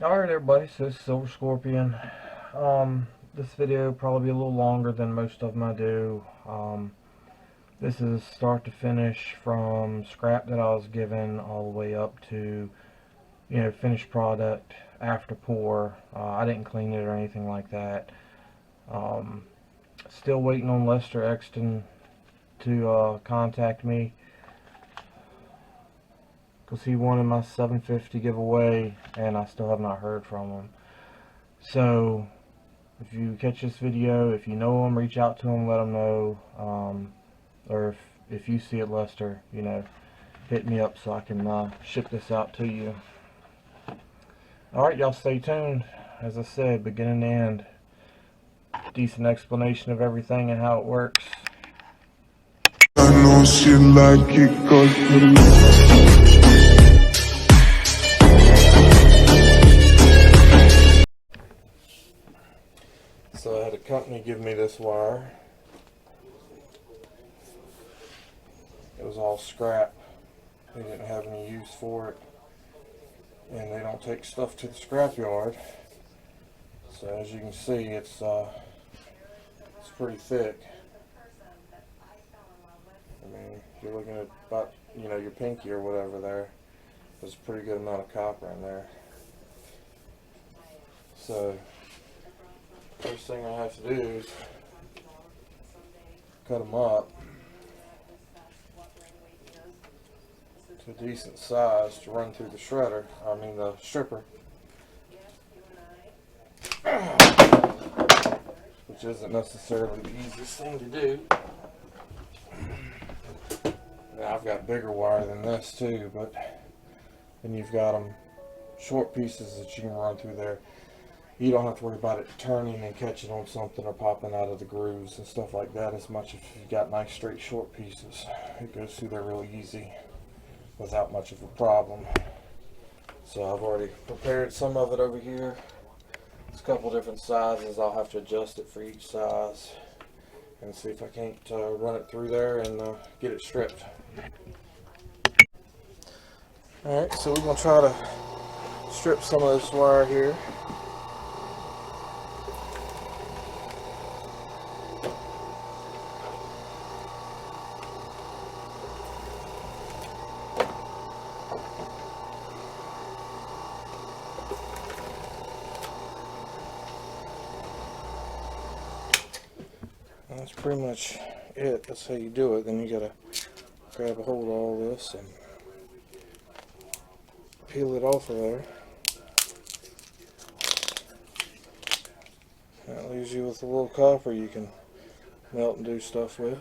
Alright everybody, so this is Silver Scorpion. This video will probably be a little longer than most of them I do. This is start to finish from scrap that I was given all the way up to, finished product after pour. I didn't clean it or anything like that. Still waiting on Lester Exton to contact me, because he wanted my 750 giveaway and I still have not heard from him. So if you catch this video, if you know him, reach out to him, let him know. Or if you see it, Lester, hit me up so I can ship this out to you. Alright, y'all stay tuned. As I said, beginning to end, decent explanation of everything and how it works. I know she like it 'cause So I had a company give me this wire. It was all scrap. They didn't have any use for it. And they don't take stuff to the scrap yard. So as you can see, it's pretty thick. I mean, if you're looking at about, your pinky or whatever there, there's a pretty good amount of copper in there. So first thing I have to do is cut them up to a decent size to run through the shredder, the stripper, which isn't necessarily the easiest thing to do. Now I've got bigger wire than this too, but then you've got them short pieces that you can run through there. You don't have to worry about it turning and catching on something or popping out of the grooves and stuff like that as much if you've got nice straight short pieces. It goes through there real easy without much of a problem. So I've already prepared some of it over here. It's a couple different sizes. I'll have to adjust it for each size and see if I can't run it through there and get it stripped. Alright, so we're going to try to strip some of this wire here. That's pretty much it. That's how you do it. Then you gotta grab a hold of all this and peel it off of there. That leaves you with a little copper you can melt and do stuff with.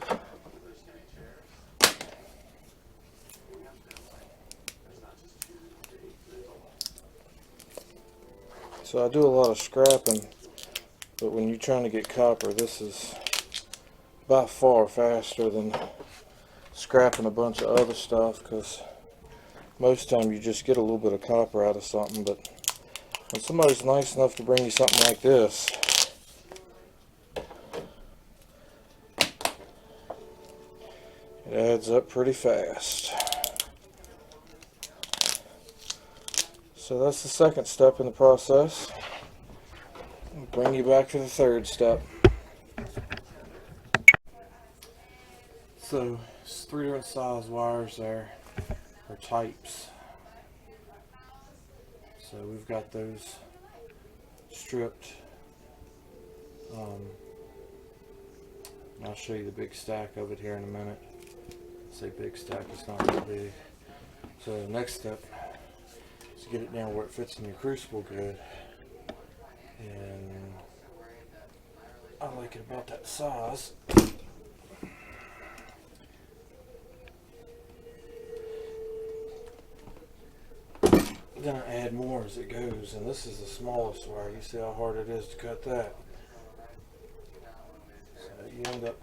So I do a lot of scrapping, but when you're trying to get copper, this is by far faster than scrapping a bunch of other stuff, because most time you just get a little bit of copper out of something. But when somebody's nice enough to bring you something like this, it adds up pretty fast. So that's the second step in the process. I'll bring you back to the third step. So it's 3 different size wires there, or types. So we've got those stripped. I'll show you the big stack of it here in a minute. I say big stack, it's not that big. So the next step is to get it down where it fits in your crucible good. And I like it about that size. Then I add more as it goes, and this is the smallest wire. You see how hard it is to cut that. So you end up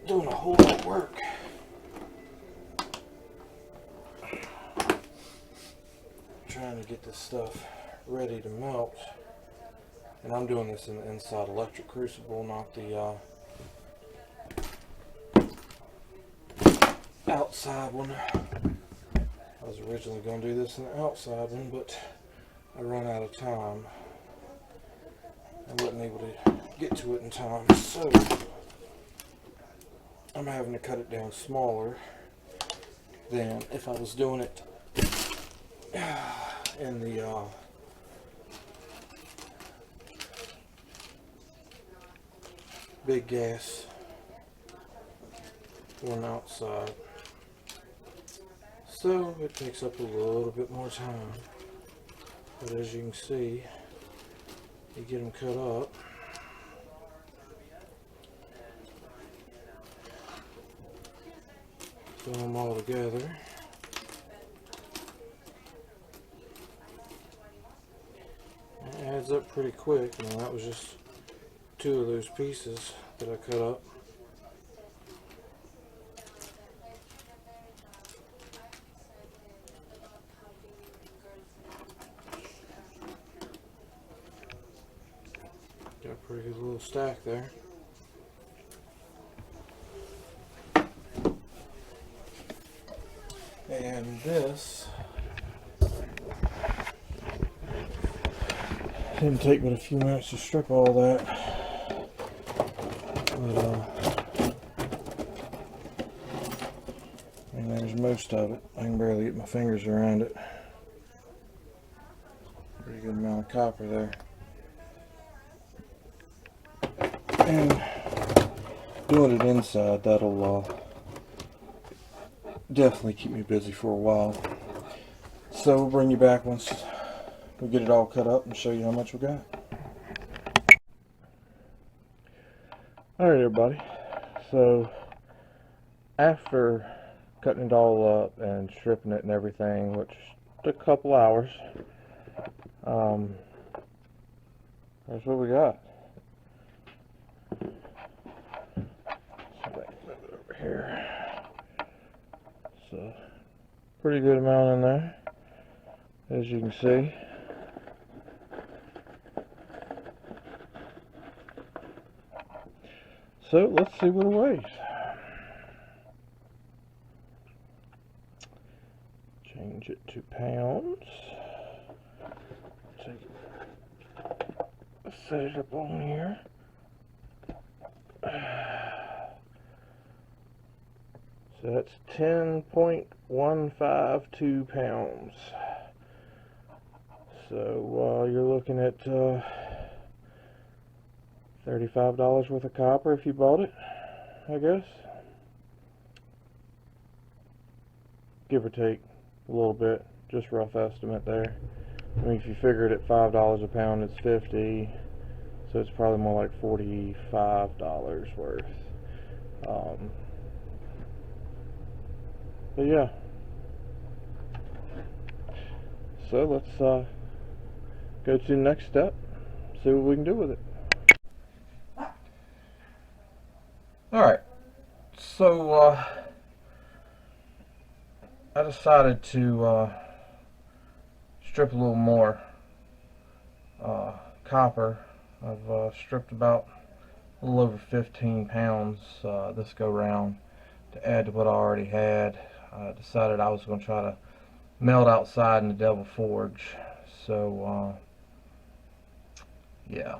doing a whole lot of work. Trying to get this stuff ready to melt. And I'm doing this in the inside electric crucible, not the outside one. I was originally going to do this in the outside one, but I run out of time. I wasn't able to get to it in time, so I'm having to cut it down smaller than if I was doing it in the big gas one outside. So it takes up a little bit more time, but as you can see, you get them cut up. Throw them all together. It adds up pretty quick. Now that was just 2 of those pieces that I cut up. Got a pretty good little stack there. And this didn't take but a few minutes to strip all that, but I mean, there's most of it. I can barely get my fingers around it. Pretty good amount of copper there. And doing it inside, that'll definitely keep me busy for a while. So we'll bring you back once we get it all cut up and show you how much we got. Alright everybody, so after cutting it all up and stripping it and everything, which took a couple hours, that's what we got. So move it over here. So pretty good amount in there, as you can see. So let's see what it weighs. Change it to pounds. Set it up on here. So that's 10.152 pounds. So you're looking at $35 worth of copper if you bought it, I guess. Give or take a little bit, just rough estimate there. I mean, if you figure it at $5 a pound, it's 50, so it's probably more like $45 worth. But yeah, so let's go to the next step, see what we can do with it. Alright, so I decided to strip a little more copper. I've stripped about a little over 15 pounds this go round to add to what I already had. I decided I was going to try to melt outside in the Devil Forge. So yeah.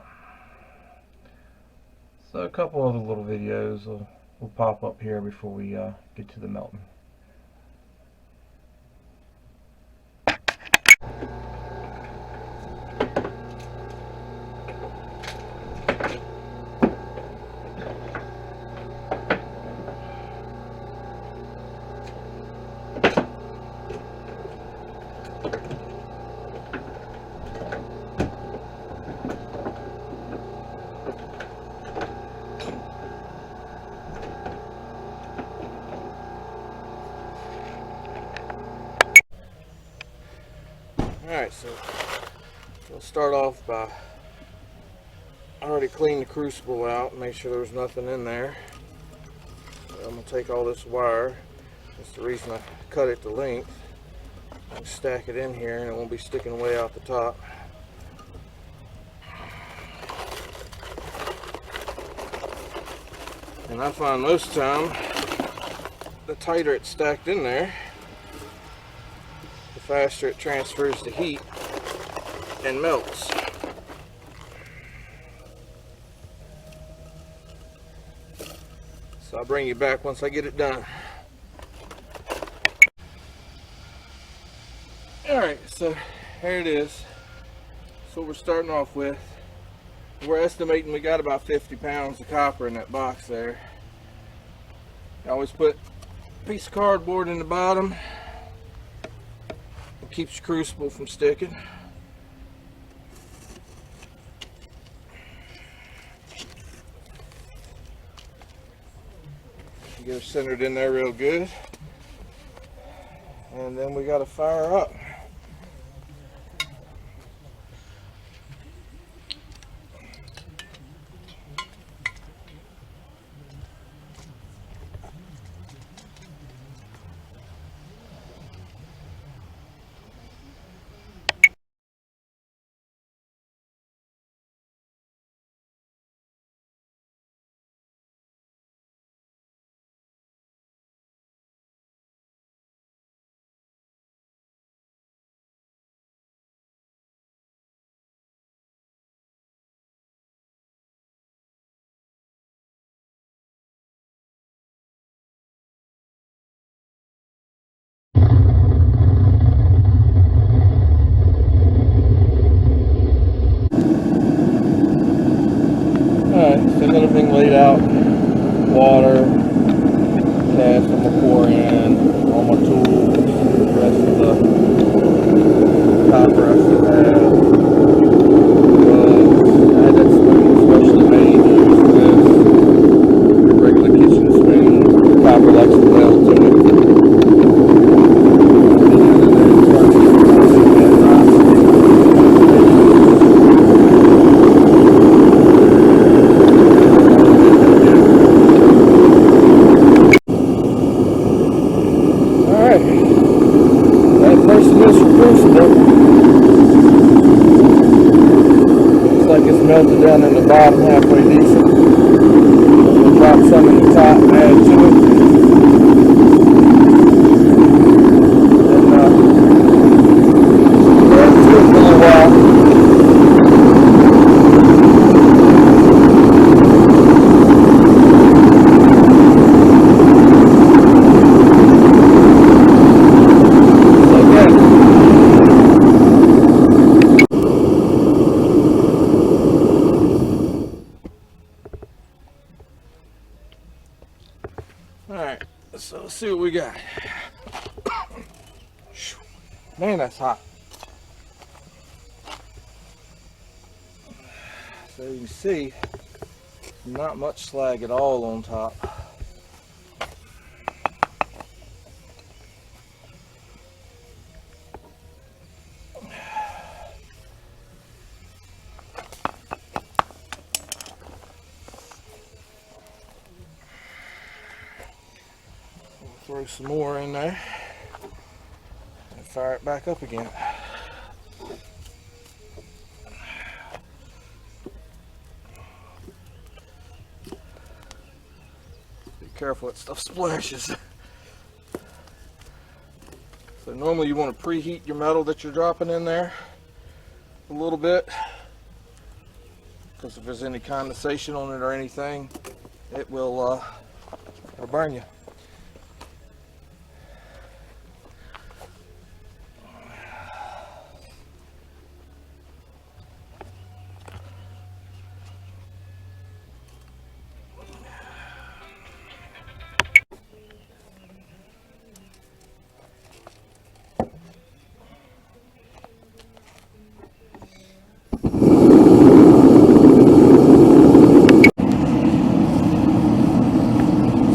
So a couple other little videos will pop up here before we get to the melting. Alright, so we'll start off by, I already cleaned the crucible out and make sure there was nothing in there. So I'm going to take all this wire. That's the reason I cut it to length. I can stack it in here and it won't be sticking way out the top. And I find most of the time, the tighter it's stacked in there, the faster it transfers the heat and melts. So I'll bring you back once I get it done. Alright, so here it is. That's what we're starting off with. We're estimating we got about 50 pounds of copper in that box there. I always put a piece of cardboard in the bottom. It keeps your crucible from sticking. Get her centered in there real good. And then we got to fire up. Alright, so everything laid out, water, cast I'm gonna pour in, all my tools, the rest of the copper I still have. I had that spoon specially made to use for this. Regular kitchen spoon, copper likes to melt to it. Looks like it's melted down in the bottom halfway decent. We'll drop some in the top and add to it. And add to it for a little while. Alright, so let's see what we got. Man, that's hot. So you can see, not much slag at all on top. Throw some more in there and fire it back up again. Be careful, that stuff splashes. So normally you want to preheat your metal that you're dropping in there a little bit, because if there's any condensation on it or anything, it will it'll burn you.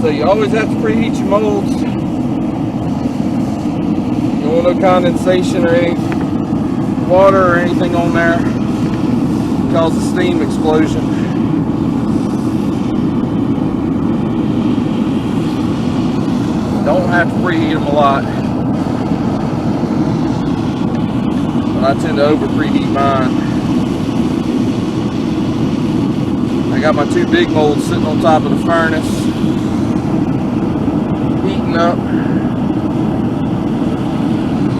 So you always have to preheat your molds. You don't want no condensation or any water or anything on there. Cause a steam explosion. Don't have to preheat them a lot. But I tend to over preheat mine. I got my two big molds sitting on top of the furnace. Up.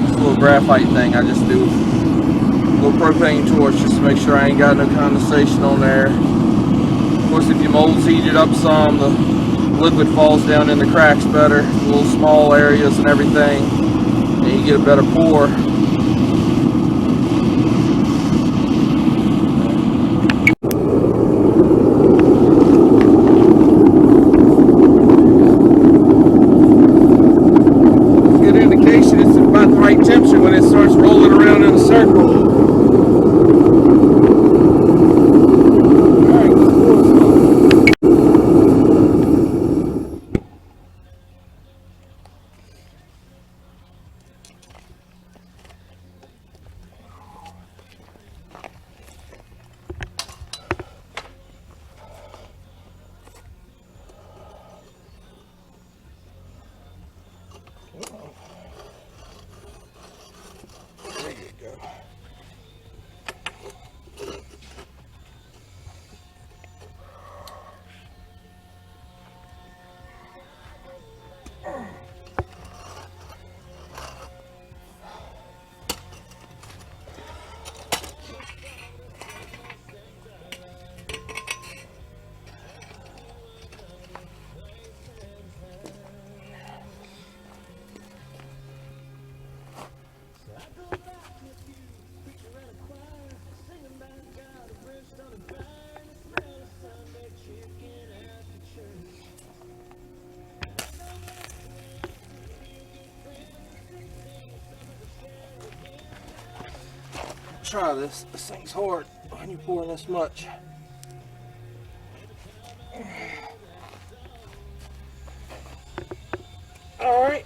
It's a little graphite thing I just do. little propane torch just to make sure I ain't got no condensation on there. Of course, if your mold's heated up some, the liquid falls down in the cracks better, little small areas and everything, and you get a better pour. Good indication it's about the right temperature when it starts rolling around in a circle. There you go. Try this. This thing's hard when you're pouring this much. All right.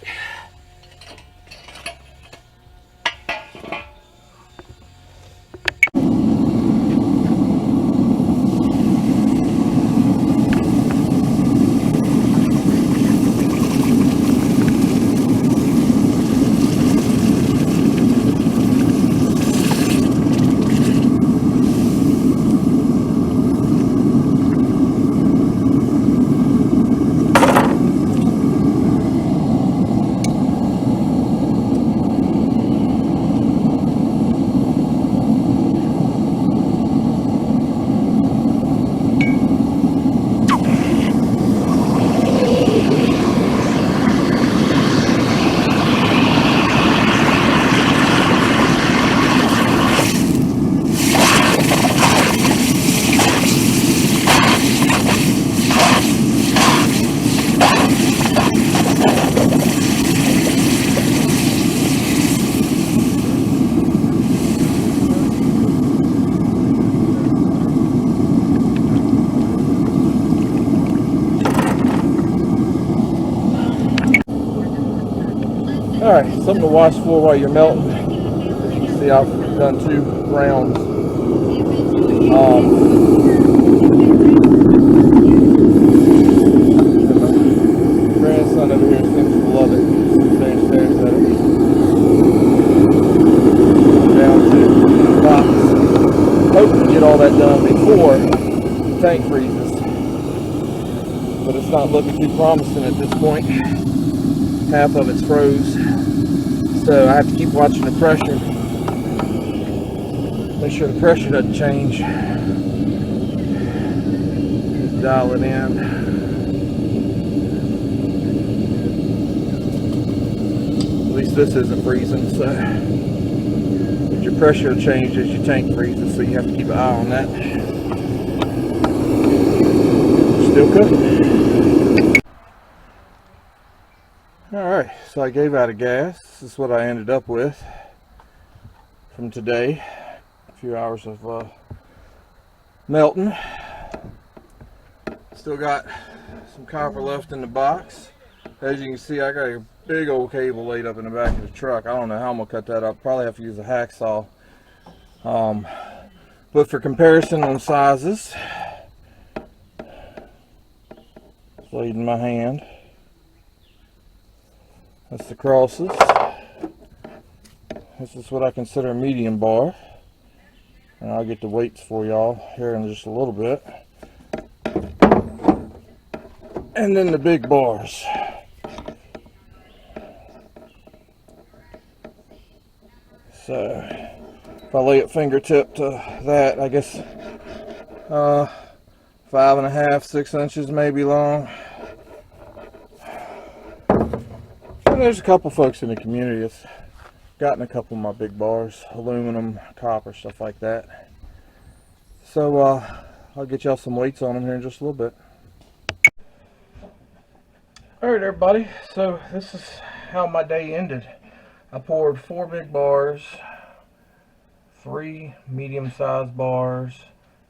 Alright, something to watch for while you're melting. As you can see, I've done 2 rounds. My grandson over here seems to love it. He stares at it. Down to the box. Hope to get all that done before the tank freezes. But it's not looking too promising at this point. Half of it's froze. So I have to keep watching the pressure. Make sure the pressure doesn't change. Just dial it in. At least this isn't freezing, so. But your pressure changes as your tank freezes, so you have to keep an eye on that. Still cooking. Alright, so I gave out of gas. This is what I ended up with from today. A few hours of melting. Still got some copper left in the box. As you can see, I got a big old cable laid up in the back of the truck. I don't know how I'm going to cut that up. Probably have to use a hacksaw. But for comparison on sizes, it's laid in my hand. That's the crosses. This is what I consider a medium bar. And I'll get the weights for y'all here in just a little bit. And then the big bars. So, if I lay it fingertip to that, I guess 5.5, 6 inches maybe long. And there's a couple folks in the community that's gotten a couple of my big bars, aluminum, copper, stuff like that. So I'll get y'all some weights on them here in just a little bit. Alright everybody, so this is how my day ended. I poured 4 big bars, 3 medium-sized bars,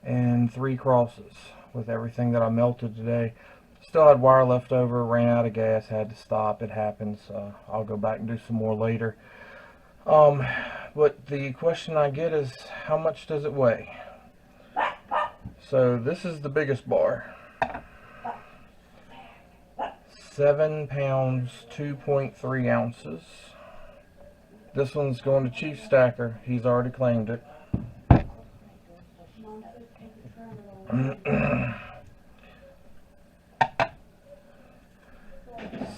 and 3 crosses with everything that I melted today. Still had wire left over, ran out of gas, had to stop. It happens. I'll go back and do some more later. But the question I get is, how much does it weigh? So this is the biggest bar. 7 pounds, 2.3 ounces. This one's going to Chief Stacker. He's already claimed it.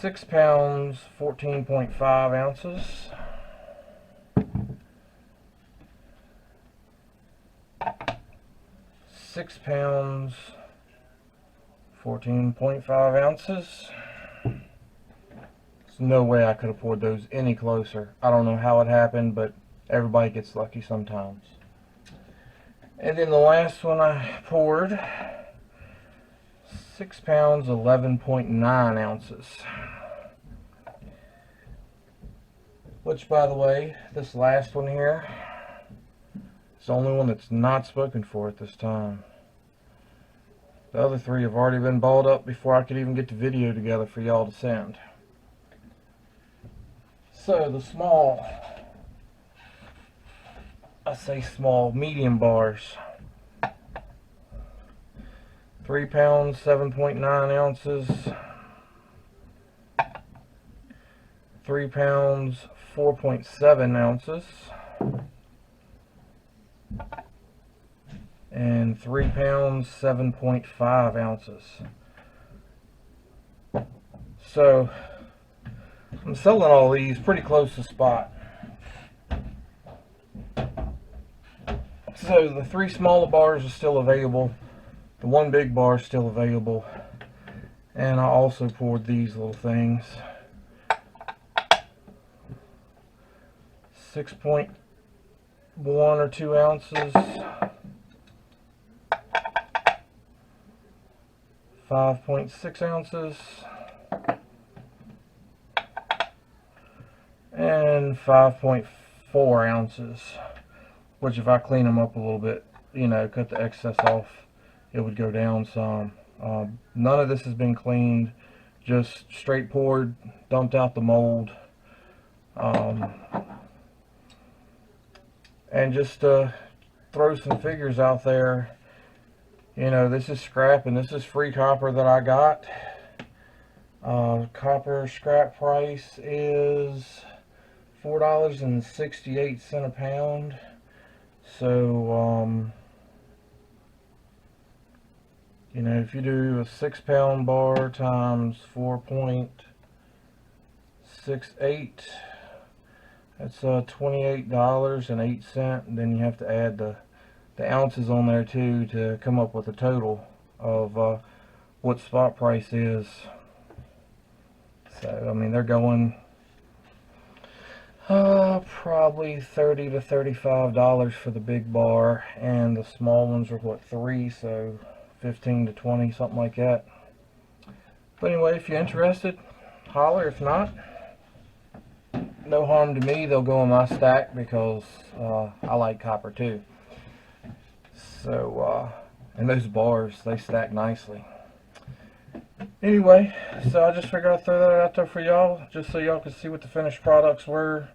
6 pounds, 14.5 ounces. 6 pounds, 14.5 ounces. There's no way I could have poured those any closer. I don't know how it happened, but everybody gets lucky sometimes. And then the last one I poured, 6 pounds, 11.9 ounces. Which, by the way, this last one here is the only one that's not spoken for at this time. The other 3 have already been balled up before I could even get the video together for y'all to send. So the small, I say small, medium bars. 3 pounds, 7.9 ounces. 3 pounds, 4.7 ounces. And 3 pounds, 7.5 ounces. So I'm selling all these pretty close to spot. So the 3 smaller bars are still available. The 1 big bar is still available. And I also poured these little things. 6.1 or 2 ounces. 5.6 ounces. And 5.4 ounces. Which, if I clean them up a little bit, you know, cut the excess off, it would go down some. None of this has been cleaned, just straight poured, dumped out the mold, and just throw some figures out there. You know, this is scrap and this is free copper that I got. Copper scrap price is $4.68 a pound. So you know, if you do a 6 pound bar times 4.68, that's $28.08. And then you have to add the ounces on there too to come up with a total of what spot price is. So I mean, they're going probably $30 to $35 for the big bar, and the small ones are what, 3, so 15 to 20, something like that. But anyway, if you're interested, holler. If not, no harm to me. They'll go in my stack because I like copper too. So and those bars, they stack nicely. Anyway, so I just figured I'd throw that out there for y'all, just so y'all could see what the finished products were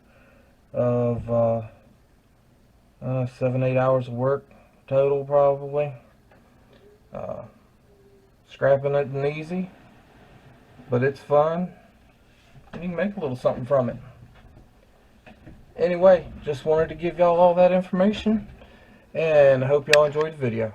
of 7-8 hours of work total, probably. Scrapping it isn't easy, but it's fun, and you can make a little something from it. Anyway, just wanted to give y'all all that information, and I hope y'all enjoyed the video.